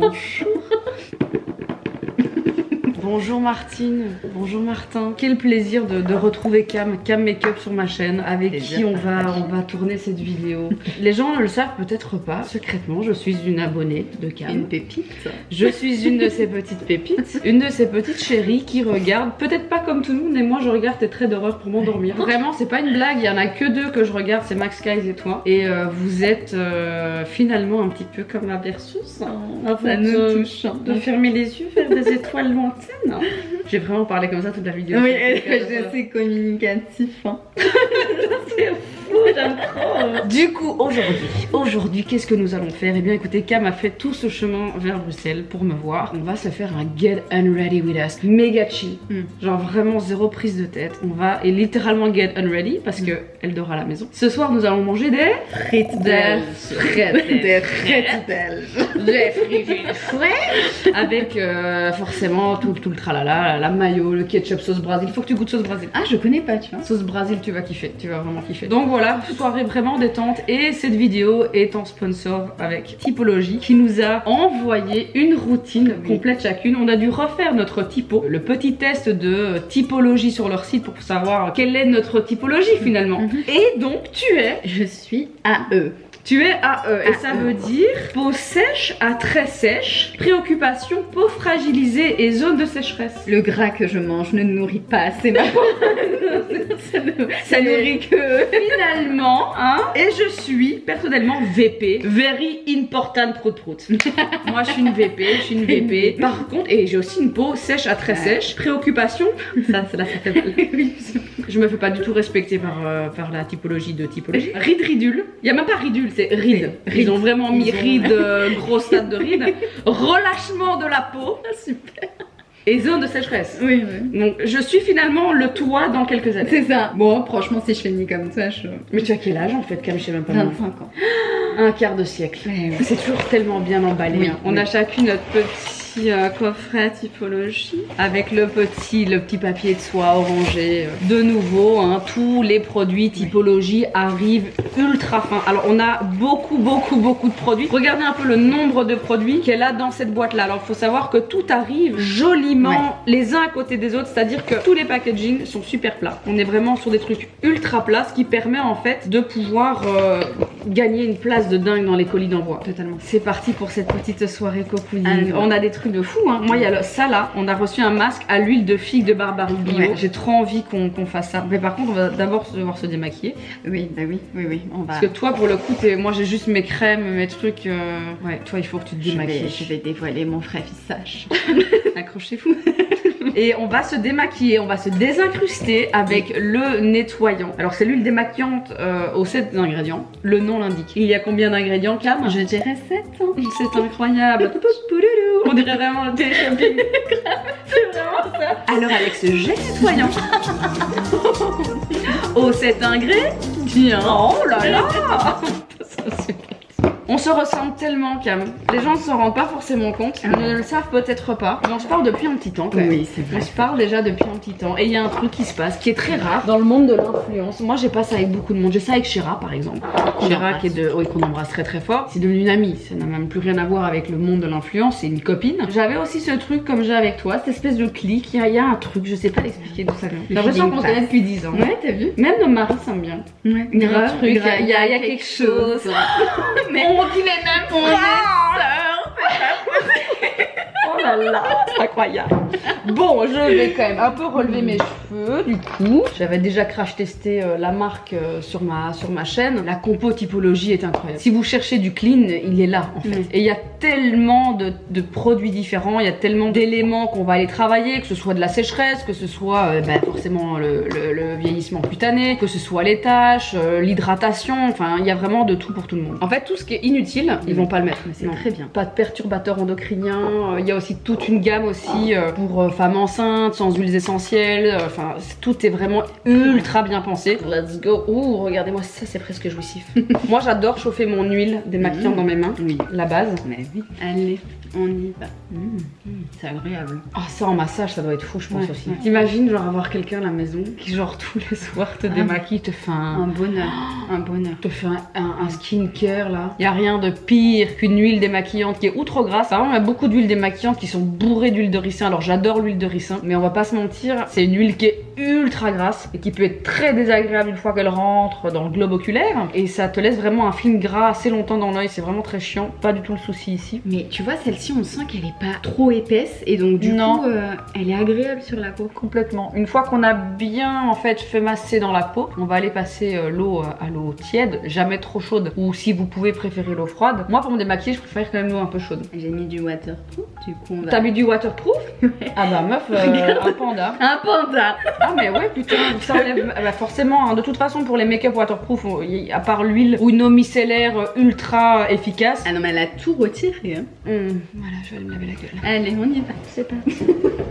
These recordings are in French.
Bonjour. Bonjour Martine, bonjour Martin. Quel plaisir de retrouver Cam Makeup sur ma chaîne, avec qui on va tourner cette vidéo. Les gens ne le savent peut-être pas, secrètement, je suis une abonnée de Cam. Une pépite. Je suis une de ces petites pépites, une de ces petites chéries qui regarde, peut-être pas comme tout le monde, mais moi je regarde tes traits d'horreur pour m'endormir. Vraiment, c'est pas une blague, il y en a que deux que je regarde, c'est Max Skies et toi. Et vous êtes finalement un petit peu comme la berceuse, hein, Ça nous touche. de fermer les yeux vers des étoiles lointaines. J'ai vraiment parlé comme ça toute la vidéo. Oui, je sais, communicatif. Hein. C'est fou, j'aime trop. Du coup, aujourd'hui, qu'est-ce que nous allons faire? Eh bien, écoutez, Cam a fait tout ce chemin vers Bruxelles pour me voir. On va se faire un Get Unready with Us. Méga chill. Genre vraiment zéro prise de tête. On va et littéralement Get Unready parce que elle dort à la maison. Ce soir, nous allons manger des frites belges. Des frites belges. Des frites frais. Avec forcément tout le tralala, la mayo, le ketchup, sauce Brésil. Faut que tu goûtes sauce Brésil. Ah, je connais pas, tu vois. Sauce Brésil, tu vas kiffer, tu vas vraiment kiffer. Donc voilà, soirée vraiment détente et cette vidéo est en sponsor avec Typologie qui nous a envoyé une routine complète chacune. On a dû refaire notre typo, le petit test de typologie sur leur site pour savoir quelle est notre typologie finalement. Et donc Je suis AE. tu es AE et ça veut dire peau sèche à très sèche, préoccupation, peau fragilisée et zone de sécheresse. Le gras que je mange ne nourrit pas assez ma peau. ça nourrit que... Finalement, hein. Et je suis personnellement VP, Very Important Prout Prout. Moi je suis une VP, Par contre, et j'ai aussi une peau sèche à très sèche, préoccupation, ça fait mal. Je me fais pas du tout respecter par la typologie de typologie. Ride ridule, il y a même pas ridule, c'est ride. Ils ont vraiment mis ride, gros stade de ride. Relâchement de la peau. Super. Et zone de sécheresse. Oui. Donc je suis finalement le toit dans quelques années. C'est ça. Bon, franchement, si je finis comme ça, je... Mais tu as quel âge en fait, Cam? Je sais même pas. 25 ans. Un quart de siècle. Ouais. C'est toujours tellement bien emballé. Oui, hein. On a chacune notre petit coffret typologie avec le petit papier de soie orangé. De nouveau, hein, tous les produits typologie arrivent ultra fins. Alors on a beaucoup de produits. Regardez un peu le nombre de produits qu'elle a dans cette boîte là. Alors il faut savoir que tout arrive joliment les uns à côté des autres, c'est-à-dire que tous les packaging sont super plats. On est vraiment sur des trucs ultra plats, ce qui permet en fait de pouvoir gagner une place de dingue dans les colis d'envoi. Totalement. C'est parti pour cette petite soirée cocooning. On a des trucs de fou, hein. Moi il y a ça là, on a reçu un masque à l'huile de figue de Barbarie Bio. Ouais. J'ai trop envie qu'on fasse ça. Mais par contre on va d'abord devoir se démaquiller. Oui, bah oui, on va... Parce que toi pour le coup, moi j'ai juste mes crèmes, mes trucs. Ouais, toi il faut que tu te démaquilles. Je vais dévoiler mon vrai visage. Accrochez-vous. Et on va se démaquiller, on va se désincruster avec le nettoyant. Alors c'est l'huile démaquillante aux 7 ingrédients. Le nom l'indique. Il y a combien d'ingrédients, Cam? Je dirais 7. Hein. C'est incroyable. On dirait vraiment le télé-shopping. C'est vraiment ça. Alors avec ce jet nettoyant aux 7 ingrédients. Oh là là. On se ressemble tellement, Cam. Les gens ne s'en rendent pas forcément compte. Ils ne le savent peut-être pas. Mais on se parle depuis un petit temps quand même. Oui, c'est vrai. On se parle déjà depuis un petit temps. Et il y a un truc qui se passe qui est très rare dans le monde de l'influence. Moi, j'ai pas ça avec beaucoup de monde. J'ai ça avec Shira, par exemple. Shira, qui est de... Oui, qu'on embrasse très fort. C'est devenu une amie. Ça n'a même plus rien à voir avec le monde de l'influence. C'est une copine. J'avais aussi ce truc comme j'ai avec toi. Cette espèce de clic. Il y a un truc. Je sais pas l'expliquer d'où ça vient. J'ai l'impression qu'on se connaît depuis 10 ans. Ouais, t'as vu? Même nos maris s'aiment bien. Ouais. Il y a un truc. Il y a quelque chose. Mais on dit les mêmes. Oh là là, c'est incroyable. Bon, je vais quand même un peu relever mes cheveux. Du coup, j'avais déjà crash testé la marque sur ma chaîne. La compo typologie est incroyable. Si vous cherchez du clean, il est là en fait. Et il y a tellement de produits différents, il y a tellement d'éléments qu'on va aller travailler, que ce soit de la sécheresse, que ce soit forcément le vieillissement cutané, que ce soit les taches, l'hydratation. Enfin, il y a vraiment de tout pour tout le monde. En fait, tout ce qui est inutile, ils vont pas le mettre. Mais c'est très bien. Pas de perturbateurs endocriniens. Il y a aussi toute une gamme aussi pour femmes enceintes, sans huiles essentielles. Enfin, tout est vraiment ultra bien pensé. Let's go. Ouh, regardez-moi ça, c'est presque jouissif. Moi, j'adore chauffer mon huile démaquillante dans mes mains. Oui. La base. Mais oui. Allez. On y va. C'est agréable. Ah, ça en massage, ça doit être fou, je pense Ouais, aussi. ouais. T'imagines, genre, avoir quelqu'un à la maison qui, genre, tous les soirs te démaquille, te fait Un bonheur. Un bonheur. te fait un skincare là. Y a rien de pire qu'une huile démaquillante qui est ou trop grasse. Vraiment, il y a beaucoup d'huiles démaquillantes qui sont bourrées d'huile de ricin. Alors j'adore l'huile de ricin, mais on va pas se mentir, c'est une huile qui est ultra grasse et qui peut être très désagréable une fois qu'elle rentre dans le globe oculaire. Et ça te laisse vraiment un film gras assez longtemps dans l'œil. C'est vraiment très chiant. Pas du tout le souci ici. Mais tu vois, celle-ci, on sent qu'elle est pas trop épaisse et donc du Non. coup, elle est agréable sur la peau. Complètement. Une fois qu'on a bien en fait fait masser dans la peau, on va aller passer l'eau à l'eau tiède, jamais trop chaude. Ou si vous pouvez préférer l'eau froide. Moi pour me démaquiller, je préfère quand même l'eau un peu chaude. J'ai mis du waterproof, du coup on va... T'as mis du waterproof? Ah bah meuf, un panda. Un panda. Ah mais ouais putain, ça enlève bah forcément, hein. De toute façon pour les make-up waterproof, à part l'huile ou une eau micellaire ultra efficace. Ah non mais elle a tout retiré hein. Voilà, je vais aller me laver la gueule. Allez, on y va, c'est parti.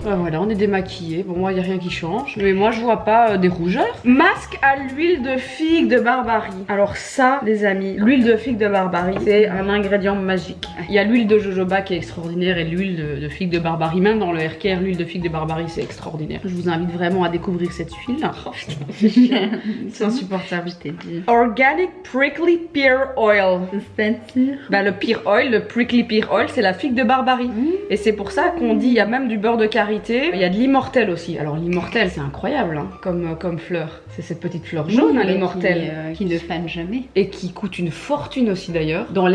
Voilà, on est démaquillé. Bon, moi, il n'y a rien qui change. Mais moi, je vois pas des rougeurs. Masque à l'huile de figue de Barbarie. Alors ça, les amis, l'huile de figue de Barbarie, c'est un ingrédient magique. Il y a l'huile de jojoba qui est extraordinaire et l'huile de figue de Barbarie. Même dans le hair care, l'huile de figue de Barbarie, c'est extraordinaire. Je vous invite vraiment à découvrir cette huile. Oh putain, c'est insupportable. Je t'ai dit. Organic Prickly Pear Oil. C'est-à-dire Bah, le pear oil, le prickly pear oil, c'est la figue de Barbarie. Et c'est pour ça qu'on dit, il y a même du beurre de karité, il y a de l'immortel aussi. Alors l'immortel, c'est incroyable hein, comme fleur. C'est cette petite fleur jaune, hein, l'immortel. Qui ne fane jamais. Et qui coûte une fortune aussi d'ailleurs. Dans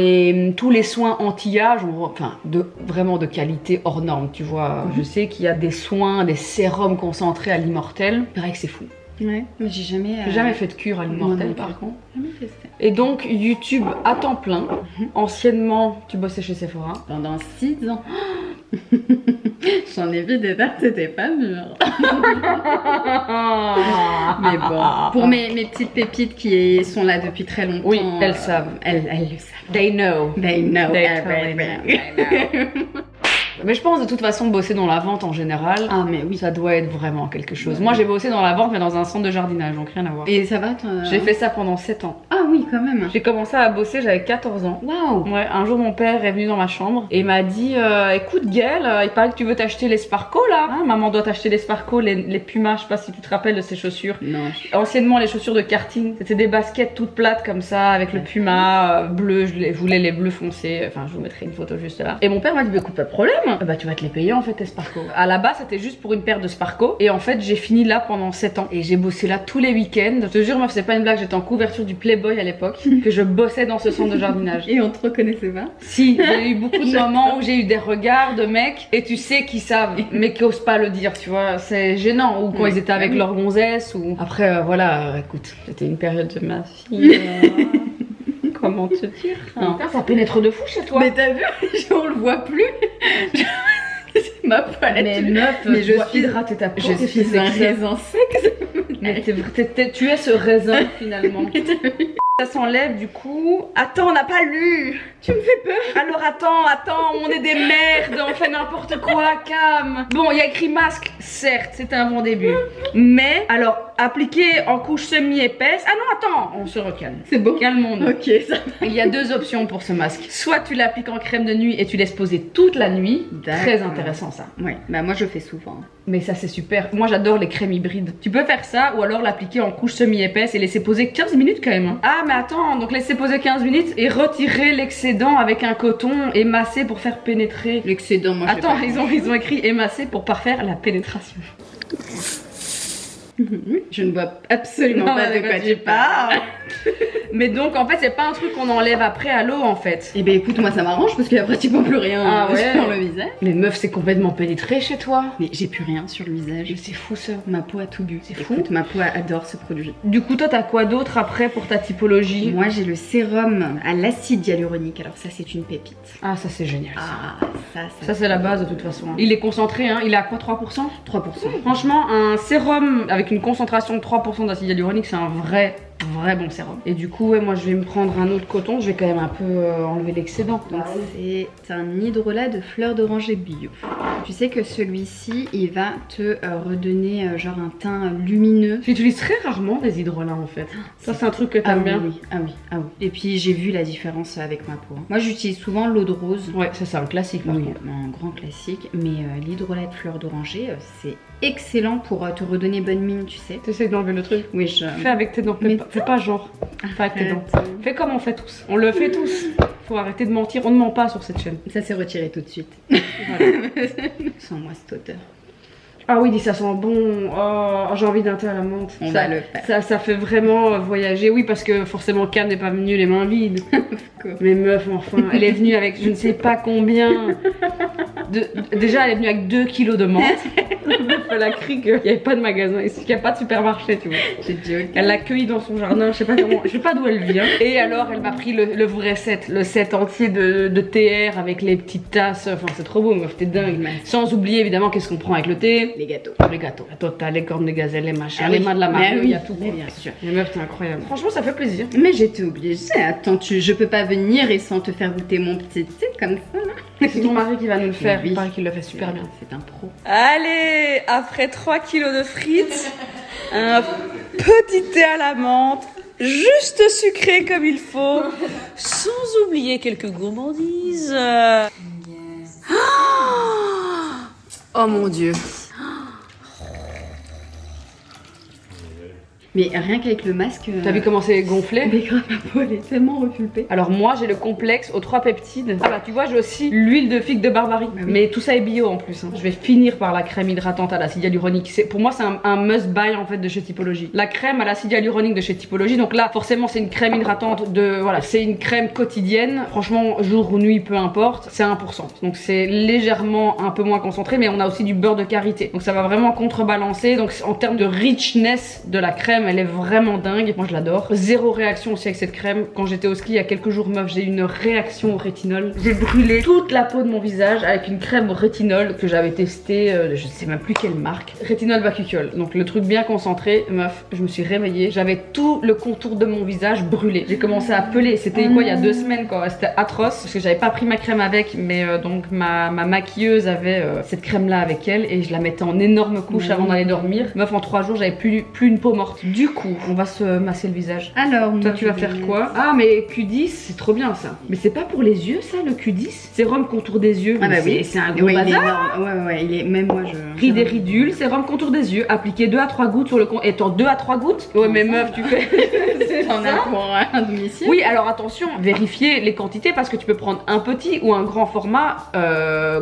tous les soins anti-âge, enfin vraiment de qualité hors norme, tu vois. Je sais qu'il y a des soins, des sérums concentrés à l'immortel. Il paraît que c'est fou. Ouais, mais j'ai jamais... J'ai jamais fait de cure à l'immortel non par plus. contre. Jamais fait ça. Et donc YouTube à temps plein. Anciennement, tu bossais chez Sephora. Pendant 6 ans. J'en ai vu des verres, c'était pas mûr. Mais bon, pour mes petites pépites qui sont là depuis très longtemps. Oui, elles savent. Elles le savent. They know. They know They everything. totally know. Mais je pense de toute façon bosser dans la vente en général, Ah mais oui. ça doit être vraiment quelque chose. Moi j'ai bossé dans la vente mais dans un centre de jardinage, donc rien à voir. Et ça va toi J'ai fait ça pendant 7 ans. Ah oui, quand même. J'ai commencé à bosser, j'avais 14 ans. Waouh. Ouais, un jour mon père est venu dans ma chambre et m'a dit écoute Gaëlle, il paraît que tu veux t'acheter les Sparco là, hein, maman doit t'acheter les Sparco, les Pumas, je sais pas si tu te rappelles de ces chaussures. Non. Anciennement les chaussures de karting, c'était des baskets toutes plates comme ça avec le Puma bleu, je voulais les bleus foncés, enfin je vous mettrai une photo juste là. Et mon père m'a dit bah écoute pas de problème, bah tu vas te les payer en fait tes Sparco. À la base c'était juste pour une paire de Sparco et en fait j'ai fini là pendant 7 ans et j'ai bossé là tous les week-ends. Je te jure meuf c'est pas une blague, j'étais en couverture du Playboy à l'époque que je bossais dans ce centre de jardinage. Et on te reconnaissait pas? Si, j'ai eu beaucoup de moments où j'ai eu des regards de mecs et tu sais qu'ils savent mais qui osent pas le dire, tu vois, c'est gênant. Ou quand ils étaient avec leur gonzesse ou... Après voilà, écoute, c'était une période de ma fille. Comment te dire hein. Ça pénètre de fou chez toi. Mais t'as vu, on le voit plus. Ma palette. Mais meuf, mais je dois suis hydrater ta peau. Je suis un raisin sec. Mais tu es ce raisin finalement. Ça s'enlève du coup. Attends, on n'a pas lu. Tu me fais peur. Alors attends, on est des merdes, on fait n'importe quoi, Cam. Bon, il y a écrit masque, certes, c'est un bon début. Mais, alors, appliqué en couche semi-épaisse. Ah non, attends, on se recalme. C'est bon. Calmons-nous. Ok, ça va. Il y a 2 options pour ce masque. Soit tu l'appliques en crème de nuit et tu laisses poser toute la nuit. Très intéressant ça. Ouais, bah moi je fais souvent. Mais ça c'est super. Moi j'adore les crèmes hybrides. Tu peux faire ça ou alors l'appliquer en couche semi-épaisse et laisser poser 15 minutes quand même. Hein. Ah mais attends, donc laisser poser 15 minutes et retirer l'excédent avec un coton et masser pour faire pénétrer. L'excédent, moi je sais Attends, pas. ils ont écrit émasser pour parfaire la pénétration. Je ne vois absolument Non, pas de quoi tu parles. Mais donc en fait c'est pas un truc qu'on enlève après à l'eau en fait. Eh ben écoute, moi ça m'arrange parce qu'il y a pratiquement plus rien sur le visage. Mais meuf c'est complètement pénétré chez toi. Mais j'ai plus rien sur le visage. Mais c'est fou ça. Ma peau a tout bu. C'est fou. Écoute, ma peau adore ce produit. Du coup toi t'as quoi d'autre après pour ta typologie? Moi j'ai le sérum à l'acide hyaluronique. Alors ça c'est une pépite. Ah ça c'est génial. Ah Ça c'est la base de toute façon. Il est concentré hein, il est à quoi 3%? 3%. Franchement un sérum avec une concentration de 3% d'acide hyaluronique c'est un vrai Vrai bon sérum. Et du coup, ouais, moi je vais me prendre un autre coton, je vais quand même un peu enlever l'excédent. Donc c'est un hydrolat de fleurs d'oranger bio. Tu sais que celui-ci, il va te redonner genre un teint lumineux. J'utilise très rarement des hydrolats en fait. Ça c'est un truc que t'aimes bien. Oui, ah oui. Et puis j'ai vu la différence avec ma peau. Moi j'utilise souvent l'eau de rose. Ouais, c'est ça, un classique par contre. Un grand classique. Mais l'hydrolat de fleurs d'oranger, c'est excellent pour te redonner bonne mine, tu sais. T'essayes d'enlever le truc. Oui, je... Fais avec tes dents, fais pas genre. Fais avec tes dents. Fais comme on fait tous. On le fait tous. Faut arrêter de mentir, on ne ment pas sur cette chaîne. Ça s'est retiré tout de suite. Voilà. Sans moi cette odeur. Ah oui, ça sent bon. Oh, j'ai envie d'un thé à la menthe. On va le faire. Ça fait vraiment voyager. Oui, parce que forcément, Cam n'est pas venue les mains vides. Mais meuf, enfin, elle est venue avec je ne sais pas combien. Déjà, elle est venue avec 2 kilos de menthe. Elle a crié qu'il n'y avait pas de magasin ici, qu'il n'y a pas de supermarché, tu vois. Elle l'a cueilli dans son jardin, je sais pas comment, je sais pas d'où elle vient. Et alors, elle m'a pris le vrai set, le set entier de TR avec les petites tasses. Enfin, c'est trop beau, meuf, t'es dingue. Sans oublier évidemment qu'est-ce qu'on prend avec le thé. Les gâteaux. Les gâteaux. La totale, les cornes de gazelle, les machins, Ah les oui. mains de la marque, il y a tout. Mais bien sûr. Les meufs, t'es incroyable. Franchement, ça fait plaisir. Mais j'étais obligée. Attends, je peux pas venir et sans te faire goûter mon petit thé comme ça là. C'est ton mari qui va nous le faire. Oui. Il paraît qu'il le fait super bien. C'est un pro. Allez, après 3 kilos de frites, un petit thé à la menthe, juste sucré comme il faut, sans oublier quelques gourmandises. Oh mon dieu. Mais rien qu'avec le masque. T'as vu comment c'est gonflé? Mais grave, ma peau elle est tellement repulpée. Alors moi j'ai le complexe aux 3 peptides. Ah bah tu vois j'ai aussi l'huile de figue de Barbarie. Bah oui. Mais tout ça est bio en plus. Hein. Je vais finir par la crème hydratante à l'acide hyaluronique. Pour moi c'est un must buy en fait de chez Typologie. La crème à l'acide hyaluronique de chez Typologie. Donc là forcément c'est une crème hydratante de... Voilà, c'est une crème quotidienne. Franchement jour ou nuit peu importe. C'est 1%. Donc c'est légèrement un peu moins concentré mais on a aussi du beurre de karité. Donc ça va vraiment contrebalancer. Donc en termes de richness de la crème elle est vraiment dingue. Moi je l'adore. Zéro réaction aussi avec cette crème. Quand j'étais au ski il y a quelques jours meuf j'ai eu une réaction au rétinol. J'ai brûlé toute la peau de mon visage avec une crème au rétinol que j'avais testée, je sais même plus quelle marque. Rétinol Bacucol. Donc le truc bien concentré. Meuf je me suis réveillée. J'avais tout le contour de mon visage brûlé. J'ai commencé à peler. C'était quoi il y a 2 semaines quoi. C'était atroce parce que j'avais pas pris ma crème avec mais donc ma maquilleuse avait cette crème là avec elle et je la mettais en énorme couche avant d'aller dormir. Meuf en 3 jours j'avais plus une peau morte. Du coup, on va se masser le visage. Alors, toi, tu vas faire quoi? Ah, mais Q10, c'est trop bien ça. Mais c'est pas pour les yeux, ça, le Q10? Sérum contour des yeux. Ah bah oui, c'est un gros bazar. Ouais, il est. Même moi, je. Rides et ridules, sérum contour des yeux. Appliqué 2 à 3 gouttes sur le compte. Et t'en 2 à 3 gouttes? Ouais, mais meuf, tu fais. T'en as pour un domicile? Oui, alors attention, vérifiez les quantités parce que tu peux prendre un petit ou un grand format.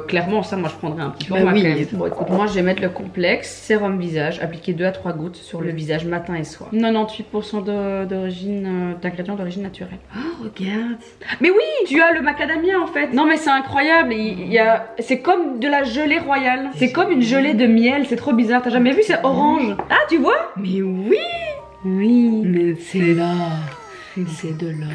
Clairement, ça, moi, je prendrais un petit format. Oui. Quand même. Bon, écoute, moi, je vais mettre le complexe sérum visage. Appliqué 2 à 3 gouttes sur le visage matin et soir. 98% d'ingrédients d'origine naturelle. Oh, regarde. Mais oui, tu as le macadamia en fait. Non mais c'est incroyable. C'est comme de la gelée royale. C'est comme une gelée de miel. C'est trop bizarre. T'as jamais vu? C'est orange. Ah, tu vois? Mais oui. Oui. Mais c'est là. C'est de l'or.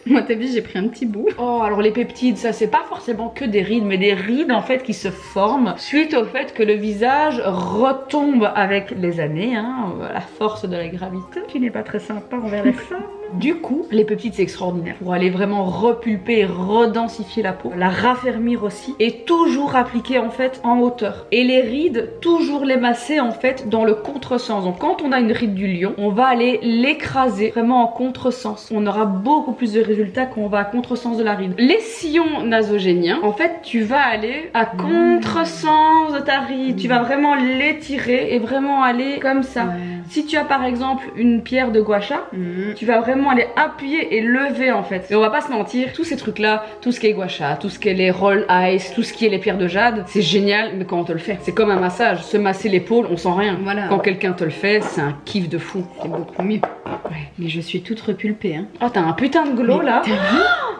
Moi, t'as vu, j'ai pris un petit bout. Oh, alors les peptides, ça c'est pas forcément que des rides, mais des rides en fait qui se forment suite au fait que le visage retombe avec les années, hein, la force de la gravité qui n'est pas très sympa envers les femmes. Du coup, les peptides c'est extraordinaire pour aller vraiment repulper et redensifier la peau, la raffermir aussi et toujours appliquer en fait en hauteur. Et les rides, toujours les masser en fait dans le contresens. Donc quand on a une ride du lion, on va aller l'écraser vraiment en contresens. On aura beaucoup plus de résultats quand on va à contresens de la ride. Les sillons nasogéniens, en fait tu vas aller à contresens de ta ride. Tu vas vraiment l'étirer et vraiment aller comme ça. Ouais. Si tu as par exemple une pierre de gua sha, tu vas vraiment aller appuyer et lever en fait. Et on va pas se mentir, tous ces trucs là, tout ce qui est gua sha, tout ce qui est les roll ice, tout ce qui est les pierres de jade, c'est génial mais quand on te le fait, c'est comme un massage. Se masser l'épaule, on sent rien. Voilà. Quand quelqu'un te le fait, c'est un kiff de fou. C'est beaucoup mieux. Ouais. Mais je suis toute repulpée. Hein. Oh, t'as un putain de glow là.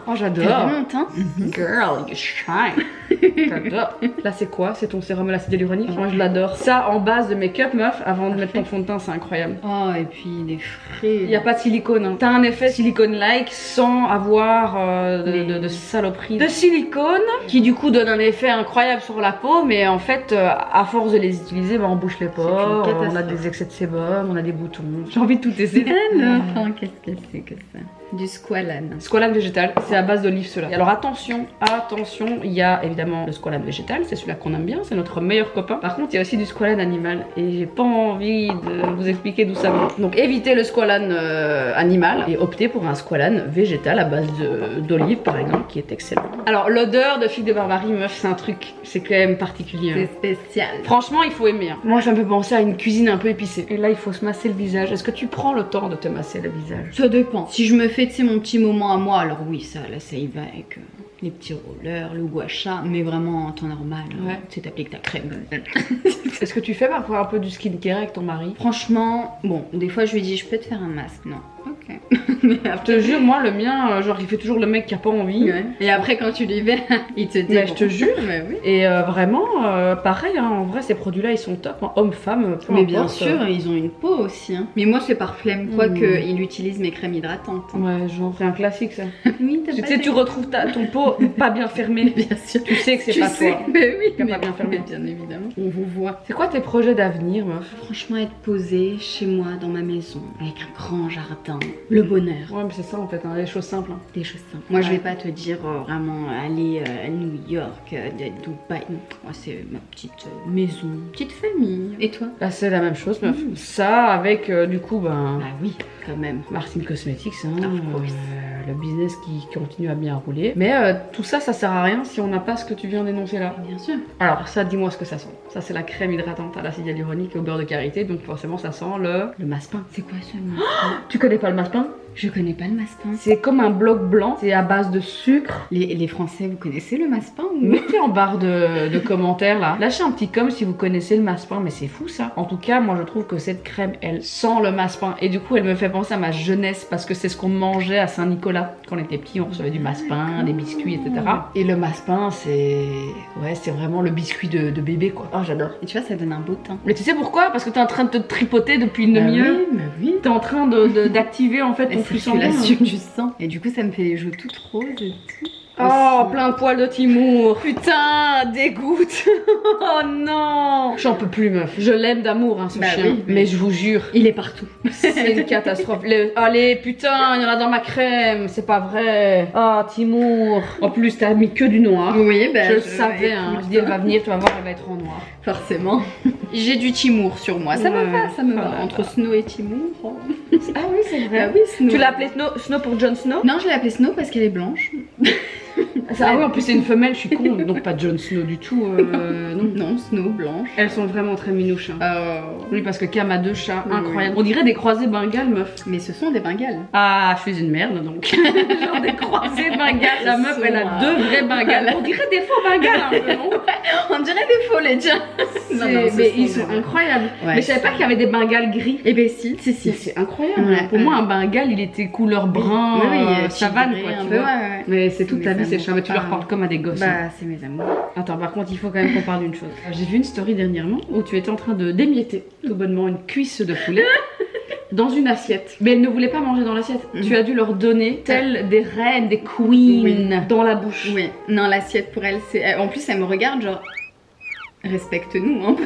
Oh, T'as j'adore. vu mon teint? Girl, you shine. J'adore. Là, c'est quoi? C'est ton sérum à l'acide hyaluronique? Moi, je l'adore. Ça, en base de make-up, meuf, avant de mettre ton fond de teint, c'est incroyable. Oh, et puis il est frais. Il n'y a pas de silicone. Hein. T'as un effet silicone-like sans avoir de saloperie de silicone qui du coup donne un effet incroyable sur la peau, mais en fait, à force de les utiliser, bah, on bouche les pores, on a des excès de sébum, on a des boutons. J'ai envie de tout essayer. Alors, qu'est-ce que c'est que ça? Du squalane. Squalane végétal, c'est à base d'olive cela. Et alors attention, il y a évidemment le squalane végétal, c'est celui-là qu'on aime bien, c'est notre meilleur copain. Par contre, il y a aussi du squalane animal et j'ai pas envie de vous expliquer d'où ça vient. Donc évitez le squalane animal et optez pour un squalane végétal à base d'olive par exemple, qui est excellent. Alors l'odeur de figue de Barbarie, meuf, c'est un truc, c'est quand même particulier. Hein. C'est spécial. Franchement, il faut aimer. Hein. Moi, ça me fait penser à une cuisine un peu épicée. Et là, il faut se masser le visage. Est-ce que tu prends le temps de te masser le visage? Ça dépend. Si je me fais, tu sais, mon petit moment à moi, alors oui, ça, là, ça y va avec les petits rollers, le gua sha, mais vraiment en temps normal. Ouais. Tu sais, t'appliques ta crème. Est-ce que tu fais parfois un peu du skincare avec ton mari? Franchement, bon, des fois, je lui dis, je peux te faire un masque. Non. Ok. Mais Je après, te jure, moi, le mien, genre, il fait toujours le mec qui a pas envie. ouais. Et après, quand tu lui fais, il te dit. Mais bon. je te jure. Mais oui. Et vraiment, pareil, hein, en vrai, ces produits-là, ils sont top. Hein. Homme-femme, peu Mais bien importe. sûr, ils ont une peau aussi. Hein. Mais moi, c'est par flemme, quoique il utilise mes crèmes hydratantes. Hein. Ouais, genre, c'est un classique, ça. Oui, Tu sais, tu retrouves ton pot pas bien fermé. Bien sûr. Tu sais que c'est Tu pas sais, toi. mais oui, Qui a mais pas bien fermé. bien évidemment. On vous voit. C'est quoi tes projets d'avenir, meuf? Franchement, être posée chez moi dans ma maison, avec un grand jardin, le bonheur. Ouais, mais c'est ça, en fait, hein, les choses simples. Hein. Des choses simples. Moi, je vais pas te dire vraiment aller à New York, Dubaï. Non, moi, c'est ma petite maison, petite famille. Et toi? Là, c'est la même chose, meuf. Ça, avec, du coup, ben... Ah oui, quand même. Martine Cosmetics, hein, Of course. le business qui continue à bien rouler. Mais tout ça, ça sert à rien si on n'a pas ce que tu viens d'énoncer là. Bien sûr. Alors ça, dis-moi ce que ça sent. Ça, c'est la crème hydratante à l'acide hyaluronique et au beurre de karité, donc forcément, ça sent le massepain. C'est quoi ce mot? Tu connais pas le massepain? Je connais pas le massepain. C'est comme un bloc blanc, c'est à base de sucre. Les Français, vous connaissez le massepain ou... Mettez en barre de commentaires là. Lâchez un petit com si vous connaissez le massepain, mais c'est fou ça. En tout cas, moi je trouve que cette crème, elle sent le massepain. Et du coup, elle me fait penser à ma jeunesse parce que c'est ce qu'on mangeait à Saint-Nicolas. Quand on était petits, on recevait du massepain, des biscuits, etc. Et le massepain, c'est vraiment le biscuit de bébé quoi. Oh, j'adore. Et tu vois, ça donne un beau teint. Mais tu sais pourquoi? Parce que t'es en train de te tripoter depuis une Bah demi-heure. oui, bah oui. T'es en train d'activer en fait ton La flux sanguin. circulation du sang. Et du coup, ça me fait les joues toutes roses et tout. Oh, Aussi. plein de poils de Timour. Putain, dégoûte. Oh non. J'en peux plus, meuf. Je l'aime d'amour, hein, ce Bah chien. oui, mais je vous jure, Il est partout. c'est une catastrophe. Allez, putain, il y en a dans ma crème. C'est pas vrai. Oh, Timour. En plus, t'as mis que du noir. Oui, bah, Je le savais, hein. Je dis, elle va venir, tu vas voir, elle va être en noir. Forcément. J'ai du Timour sur moi. Ça Ouais. me va, ça me Oh va. là là. Entre Snow et Timour. oh. Ah oui, c'est Bah oui, Snow. Tu l'as appelée Snow pour Jon Snow? Non, je l'ai appelée Snow parce qu'elle est blanche. Ah oui, en plus, c'est une femelle, je suis con. Donc, pas Jon Snow du tout. Non. Non, Snow blanche. Elles sont vraiment très minouches. Hein. Oui, parce que Cam a deux chats Oui, incroyables. On dirait des croisés bengales, meuf. Mais ce sont des bengales. Ah, je suis une merde donc. Genre des croisés bengales. La meuf, elle a deux vrais bengales. On dirait des faux bengales un peu, non? On dirait des faux les tiens. Mais ils sont incroyables. Ouais, Mais je savais pas qu'il y avait des bengales gris. Eh ben si, si, si. C'est incroyable. Ouais, Pour ouais. moi, un bengal, il était couleur brun, Oui, oui, savane, figuré quoi, un tu peu, vois. ouais. Mais c'est toute Mes ta vie, ces amours. chats. Mais tu leur Ah. parles comme à des gosses. hein. Bah, c'est mes amours. Attends, par contre, il faut quand même qu'on parle d'une chose. J'ai vu une story dernièrement où tu étais en train de d'émietter tout bonnement une cuisse de poulet dans une assiette. Mais elle ne voulait pas manger dans l'assiette. Tu as dû leur donner, telles des reines, des queens, Oui. dans la bouche. Oui, non, l'assiette pour elle, c'est. En plus, elle me regarde, genre. Respecte-nous un peu.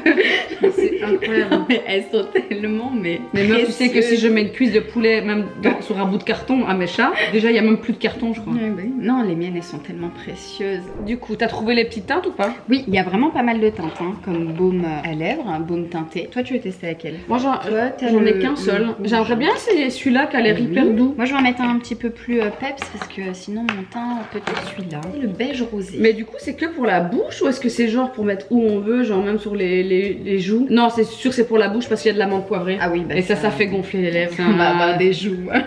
C'est incroyable. Non, mais elles sont tellement. Mais meuf, tu sais que si précieuses. je mets une cuisse de poulet même sur un bout de carton à mes chats, déjà il y a même plus de carton, je crois. Ouais, bah oui. Non, les miennes, elles sont tellement précieuses. Du coup, t'as trouvé les petites teintes ou pas? Oui, il y a vraiment pas mal de teintes, hein, comme baume à lèvres, un baume teinté. Toi, tu veux tester laquelle? Moi j'en t'as ai le- qu'un seul. le rouge. J'aimerais bien essayer celui-là qui a l'air Oui. hyper doux. Moi, je vais en mettre un petit peu plus peps parce que sinon, mon teint, peut-être celui-là. Le beige rosé. Mais du coup, c'est que pour la bouche ou est-ce que c'est genre pour mettre où on veut, genre même sur les joues? Non, c'est sûr que c'est pour la bouche parce qu'il y a de l'amande poivrée. Ah oui, bah Et ça fait gonfler les lèvres. C'est un- Bah, bah, des joues. Ah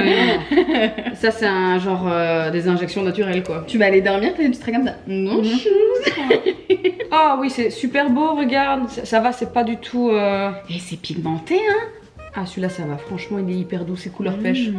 oui, non. Ça, c'est un genre des injections naturelles quoi. Tu vas aller dormir, t'as des petits trucs comme ça. Non, Ah oui, c'est super beau, regarde. Ça va, c'est pas du tout. Et c'est pigmenté, hein. Ah, celui-là, ça va. Franchement, il est hyper doux, c'est couleur pêche.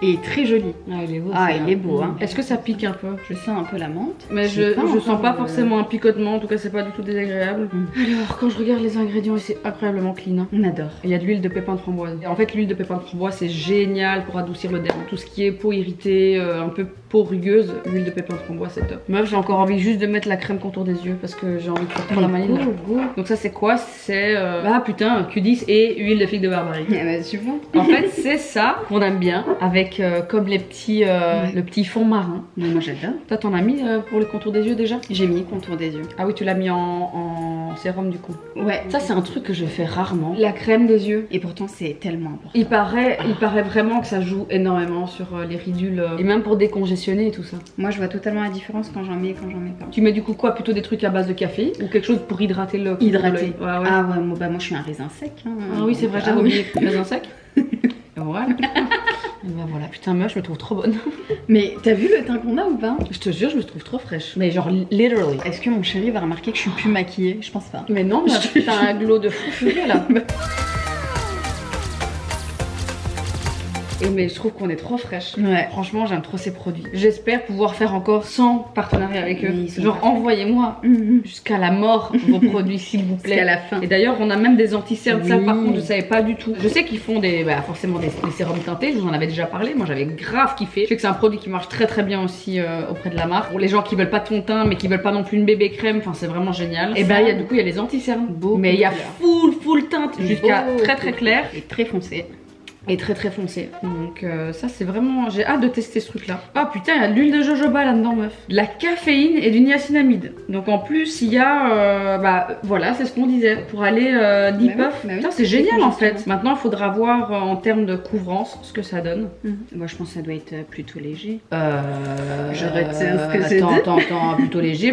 Et très joli. Ah, il est beau. Ah, il est beau, hein. Est-ce que ça pique un peu? Je sens un peu la menthe. Mais je sens pas forcément un picotement, en tout cas, c'est pas du tout désagréable. Alors, quand je regarde les ingrédients, c'est incroyablement clean. Hein. On adore. Il y a de l'huile de pépin de framboise. Et en fait, l'huile de pépin de framboise, c'est génial pour adoucir le derme. Tout ce qui est peau irritée, un peu peau rugueuse, l'huile de pépin de framboise, c'est top. Meuf, j'ai encore envie juste de mettre la crème contour des yeux parce que j'ai envie de faire trop la maline. Donc ça, c'est quoi? C'est ah putain, Q10 et huile de figue de Barbarie. Ah bah, super. En fait, c'est ça qu'on aime bien avec comme les petits, le petit fond marin. Mais moi j'adore. Toi, t'en as mis pour le contour des yeux déjà? J'ai mis contour des yeux. Ah oui, tu l'as mis en sérum du coup. Ouais. Ça, c'est un truc que je fais rarement. La crème des yeux. Et pourtant c'est tellement important. Il paraît vraiment que ça joue énormément sur les ridules et même pour décongestionner et tout ça. Moi je vois totalement la différence quand j'en mets et quand j'en mets pas. Tu mets du coup quoi? Plutôt des trucs à base de café ou quelque chose pour hydrater le Hydrater. Ouais, ouais. Ah ouais, moi je suis un raisin sec. Hein. Ah oui, c'est vrai, j'avais Ah oublié. Raisin sec. Voilà. Et bah voilà, putain meuf, je me trouve trop bonne. Mais t'as vu le teint qu'on a ou pas? Je te jure, je me trouve trop fraîche. Mais genre literally. Est-ce que mon chéri va remarquer que je suis plus maquillée? Je pense pas. Mais non, t'as un glow de fou furieux là. Et mais je trouve qu'on est trop fraîche. Ouais. Franchement, j'aime trop ces produits. J'espère pouvoir faire encore 100 partenariats avec eux. Genre, envoyez-moi jusqu'à la mort vos produits, s'il vous plaît. Jusqu'à la fin. Et d'ailleurs, on a même des anti-cernes. Oui. Ça, par contre, je savais pas du tout. Je sais qu'ils font forcément des sérums teintés. Je vous en avais déjà parlé. Moi, j'avais grave kiffé. Je sais que c'est un produit qui marche très très bien aussi auprès de la marque. Pour les gens qui veulent pas de fond de teint, mais qui veulent pas non plus une bébé crème. Enfin, c'est vraiment génial. Et bah, du coup, il y a les anti-cernes. Mais il y a full teinte jusqu'à très très clair. Et très foncé. Et très très foncé. Donc ça c'est vraiment... J'ai hâte de tester ce truc là. Ah putain, il y a de l'huile de jojoba là-dedans meuf. De la caféine et du niacinamide. Donc en plus il y a... voilà, c'est ce qu'on disait. Pour aller deep puff. Putain c'est génial en fait. Maintenant il faudra voir en termes de couvrance ce que ça donne. Moi je pense que ça doit être plutôt léger. Je retiens ce que c'est. Attends, plutôt léger.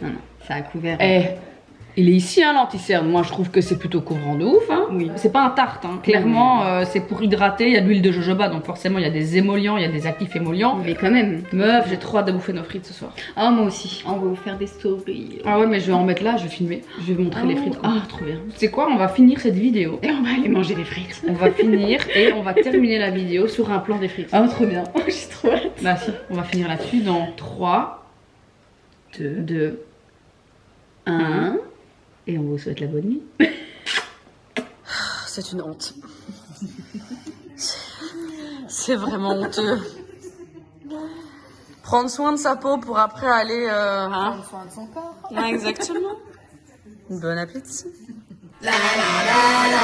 Non, ça a couvert. Il est ici hein l'anti-cerne, moi je trouve que c'est plutôt couvrant de ouf hein. Oui. C'est pas un tarte hein. Clairement c'est pour hydrater, il y a de l'huile de jojoba donc forcément il y a des émollients, il y a des actifs émollients. Mais quand même. Meuf, j'ai trop hâte de bouffer nos frites ce soir. Ah moi aussi, on va vous faire des stories. Ah ouais mais je vais en mettre là, je vais filmer, je vais montrer les frites. Ah trop bien. C'est quoi, on va finir cette vidéo. Et on va aller manger des frites. On va finir et on va terminer la vidéo sur un plan des frites. Ah trop bien, j'ai trop hâte. Bah si, on va finir là-dessus dans 3, 2, 1... Et on vous souhaite la bonne nuit. C'est une honte. C'est vraiment honteux. Prendre soin de sa peau pour après aller... Prendre soin de son corps. Exactement. Bon appétit. La la la la.